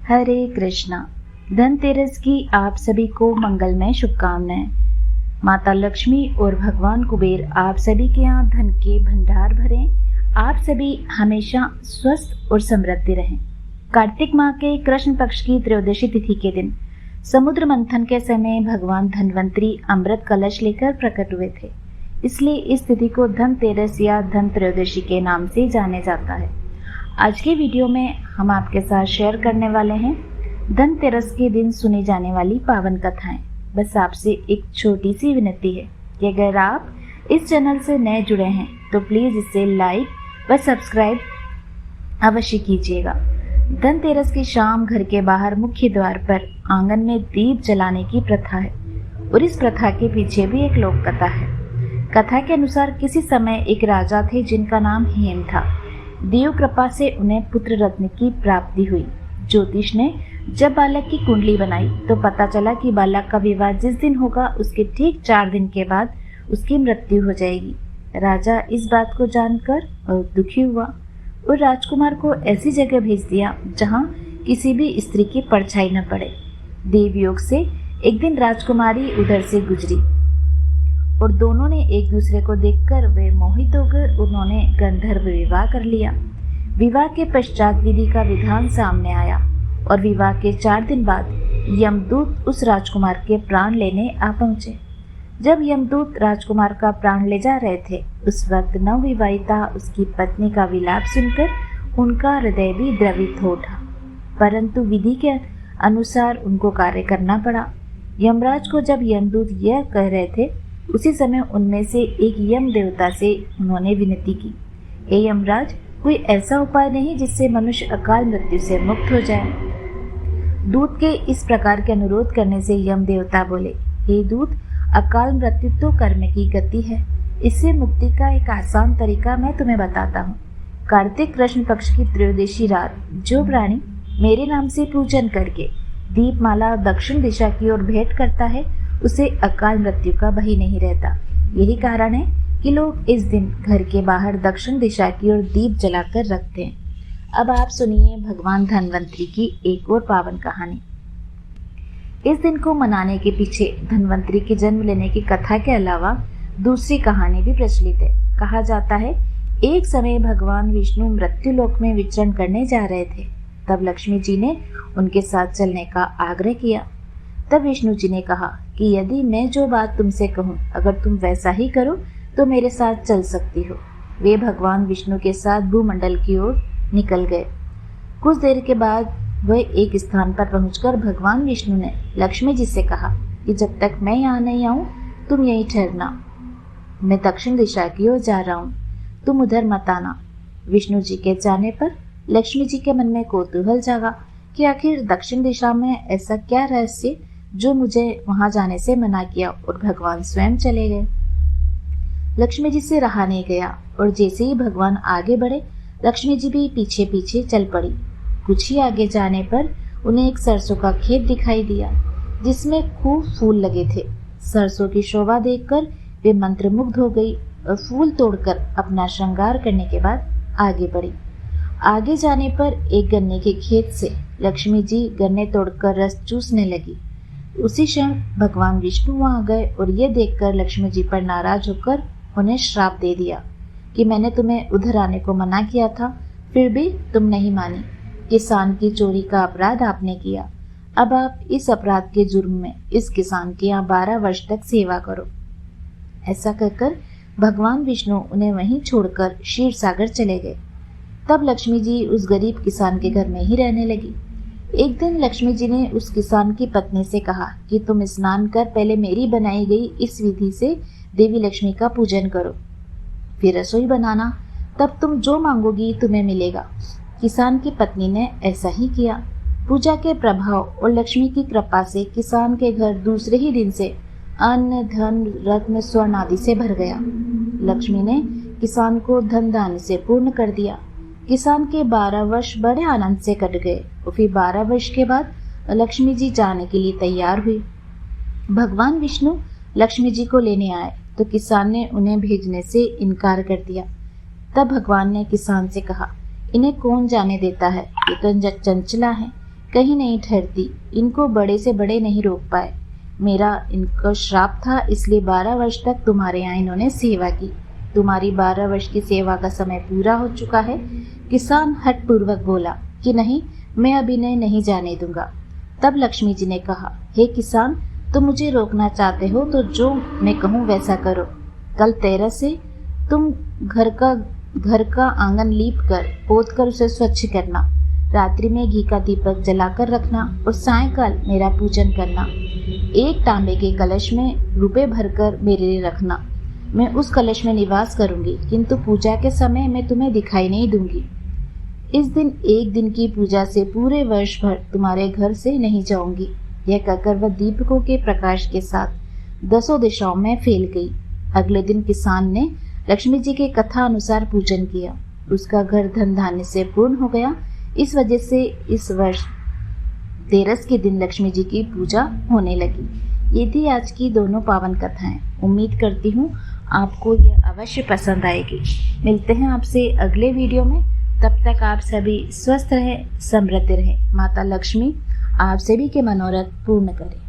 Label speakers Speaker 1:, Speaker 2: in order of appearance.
Speaker 1: हरे कृष्णा। धनतेरस की आप सभी को मंगलमय शुभकामनाएं। माता लक्ष्मी और भगवान कुबेर आप सभी के यहाँ धन के भंडार भरें। आप सभी हमेशा स्वस्थ और समृद्धि रहें। कार्तिक माह के कृष्ण पक्ष की त्रयोदशी तिथि के दिन समुद्र मंथन के समय भगवान धन्वंतरी अमृत कलश लेकर प्रकट हुए थे। इसलिए इस तिथि को धनतेरस या धन त्रयोदशी के नाम से जाने जाता है। आज के वीडियो में हम आपके साथ शेयर करने वाले हैं धनतेरस के दिन सुनी जाने वाली पावन कथाएं। बस आपसे एक छोटी सी विनती है कि अगर आप इस चैनल से नए जुड़े हैं तो प्लीज़ इसे लाइक व सब्सक्राइब अवश्य कीजिएगा। धनतेरस की शाम घर के बाहर मुख्य द्वार पर आंगन में दीप जलाने की प्रथा है और इस प्रथा के पीछे भी एक लोक कथा है। कथा के अनुसार किसी समय एक राजा थे जिनका नाम हेम था। देव कृपा से उन्हें पुत्र रत्न की प्राप्ति हुई। ज्योतिष ने जब बालक की कुंडली बनाई तो पता चला कि बालक का विवाह जिस दिन होगा उसके ठीक 4 दिन के बाद उसकी मृत्यु हो जाएगी। राजा इस बात को जानकर बहुत दुखी हुआ और राजकुमार को ऐसी जगह भेज दिया जहां किसी भी स्त्री की परछाई न पड़े। देवयोग से एक दिन राजकुमारी उधर से गुजरी और दोनों ने एक दूसरे को देखकर वे मोहित होकर उन्होंने गंधर्व विवाह कर लिया। विवाह के पश्चात विधि का विधान सामने आया और विवाह के 4 दिन बाद यमदूत उस राजकुमार के प्राण लेने आ पहुंचे। जब यमदूत राजकुमार का प्राण ले जा रहे थे उस वक्त नवविवाहिता उसकी पत्नी का विलाप सुनकर उनका हृदय भी द्रवित हो उठा, परंतु विधि के अनुसार उनको कार्य करना पड़ा। यमराज को जब यमदूत यह कह रहे थे उसी समय उनमें से एक यम देवता से उन्होंने विनती की, हे यमराज, कोई ऐसा उपाय नहीं जिससे मनुष्य अकाल मृत्यु से मुक्त हो जाए। दूत के इस प्रकार के अनुरोध करने से यम देवता बोले, हे दूत, अकाल मृत्यु तो कर्म की गति है। इससे मुक्ति का एक आसान तरीका मैं तुम्हें बताता हूँ। कार्तिक कृष्ण पक्ष की त्रयोदशी रात जो प्राणी मेरे नाम से पूजन करके दीपमाला दक्षिण दिशा की ओर भेंट करता है उसे अकाल मृत्यु का भय नहीं रहता। यही कारण है कि लोग इस दिन घर के बाहर दक्षिण दिशा की ओर दीप जलाकर रखते हैं। अब आप सुनिए भगवान धन्वंतरी की एक और पावन कहानी। इस दिन को मनाने के पीछे धन्वंतरी के जन्म लेने की कथा के अलावा दूसरी कहानी भी प्रचलित है। कहा जाता है एक समय भगवान विष्णु मृत्युलोक में विचरण करने जा रहे थे। तब लक्ष्मी जी ने उनके साथ चलने का आग्रह किया। तब विष्णु जी ने कहा कि यदि मैं जो बात तुमसे कहूँ अगर तुम वैसा ही करो तो मेरे साथ चल सकती हो। वे भगवान विष्णु के साथ भूमंडल की ओर निकल गए। कुछ देर के बाद वह एक स्थान पर पहुंचकर भगवान विष्णु ने लक्ष्मी जी से कहा कि जब तक मैं यहाँ नहीं आऊँ तुम यहीं ठहरना। मैं दक्षिण दिशा की ओर जा रहा हूँ, तुम उधर मत आना। विष्णु जी के जाने पर लक्ष्मी जी के मन में कौतूहल जागा कि आखिर दक्षिण दिशा में ऐसा क्या रहस्य जो मुझे वहां जाने से मना किया, और भगवान स्वयं चले गए। लक्ष्मी जी से रहा नहीं गया और जैसे ही भगवान आगे बढ़े लक्ष्मी जी भी पीछे पीछे चल पड़ी। कुछ ही आगे जाने पर उन्हें एक सरसों का खेत दिखाई दिया जिसमें खूब फूल लगे थे। सरसों की शोभा देखकर वे मंत्रमुग्ध हो गई और फूल तोड़कर अपना श्रृंगार करने के बाद आगे बढ़ी। आगे जाने पर एक गन्ने के खेत से लक्ष्मी जी गन्ने तोड़कर रस चूसने लगी। उसी क्षण भगवान विष्णु वहां गए और ये देखकर लक्ष्मी जी पर नाराज होकर उन्हें श्राप दे दिया कि मैंने तुम्हें उधर आने को मना किया था, फिर भी तुम नहीं मानी। किसान की चोरी का अपराध आपने किया। अब आप इस अपराध के जुर्म में इस किसान के यहाँ 12 वर्ष तक सेवा करो। ऐसा कहकर भगवान विष्णु उन्हें वहीं छोड़कर क्षीर सागर चले गए। तब लक्ष्मी जी उस गरीब किसान के घर में ही रहने लगी। एक दिन लक्ष्मी जी ने उस किसान की पत्नी से कहा कि तुम स्नान कर पहले मेरी बनाई गई इस विधि से देवी लक्ष्मी का पूजन करो, फिर रसोई बनाना, तब तुम जो मांगोगी तुम्हें मिलेगा। किसान की पत्नी ने ऐसा ही किया। पूजा के प्रभाव और लक्ष्मी की कृपा से किसान के घर दूसरे ही दिन से अन्न धन रत्न स्वर्ण आदि से भर गया। लक्ष्मी ने किसान को धन दान से पूर्ण कर दिया। किसान के 12 वर्ष बड़े आनंद से कट गए और फिर 12 वर्ष के बाद लक्ष्मी जी जाने के लिए तैयार हुई। भगवान विष्णु लक्ष्मी जी को लेने आए तो किसान ने उन्हें भेजने से इनकार कर दिया। तब भगवान ने किसान से कहा, इन्हें कौन जाने देता है, ये तो चंचला है, कहीं नहीं ठहरती। इनको बड़े से बड़े नहीं रोक पाए। मेरा इनको श्राप था, इसलिए 12 वर्ष तक तुम्हारे यहाँ इन्होंने सेवा की। तुम्हारी 12 वर्ष की सेवा का समय पूरा हो चुका है। किसान हठपूर्वक बोला कि नहीं, मैं अब इन्हें नहीं जाने दूंगा। तब लक्ष्मी जी ने कहा, हे किसान, तुम मुझे रोकना चाहते हो तो जो मैं कहूँ वैसा करो। कल 13 से तुम घर का आंगन लीप कर पोत कर उसे स्वच्छ करना। रात्रि में घी का दीपक जलाकर रखना और सायंकाल मेरा पूजन करना। एक तांबे के कलश में रुपए भरकर मेरे लिए रखना। मैं उस कलश में निवास करूंगी, किंतु पूजा के समय मैं तुम्हें दिखाई नहीं दूंगी। इस दिन एक दिन की पूजा से पूरे वर्ष भर तुम्हारे घर से नहीं जाऊंगी। यह कहकर वह दीपकों के प्रकाश के साथ 10 दिशाओं में फैल गई। अगले दिन किसान ने लक्ष्मी जी के कथा अनुसार पूजन किया। उसका घर धन धान्य से पूर्ण हो गया। इस वजह से इस वर्ष 13 के दिन लक्ष्मी जी की पूजा होने लगी। ये थी आज की दोनों पावन कथाएं। उम्मीद करती हूँ आपको यह अवश्य पसंद आएगी। मिलते हैं आपसे अगले वीडियो में। तब तक आप सभी स्वस्थ रहें, समृद्ध रहें। माता लक्ष्मी आप सभी के मनोरथ पूर्ण करें।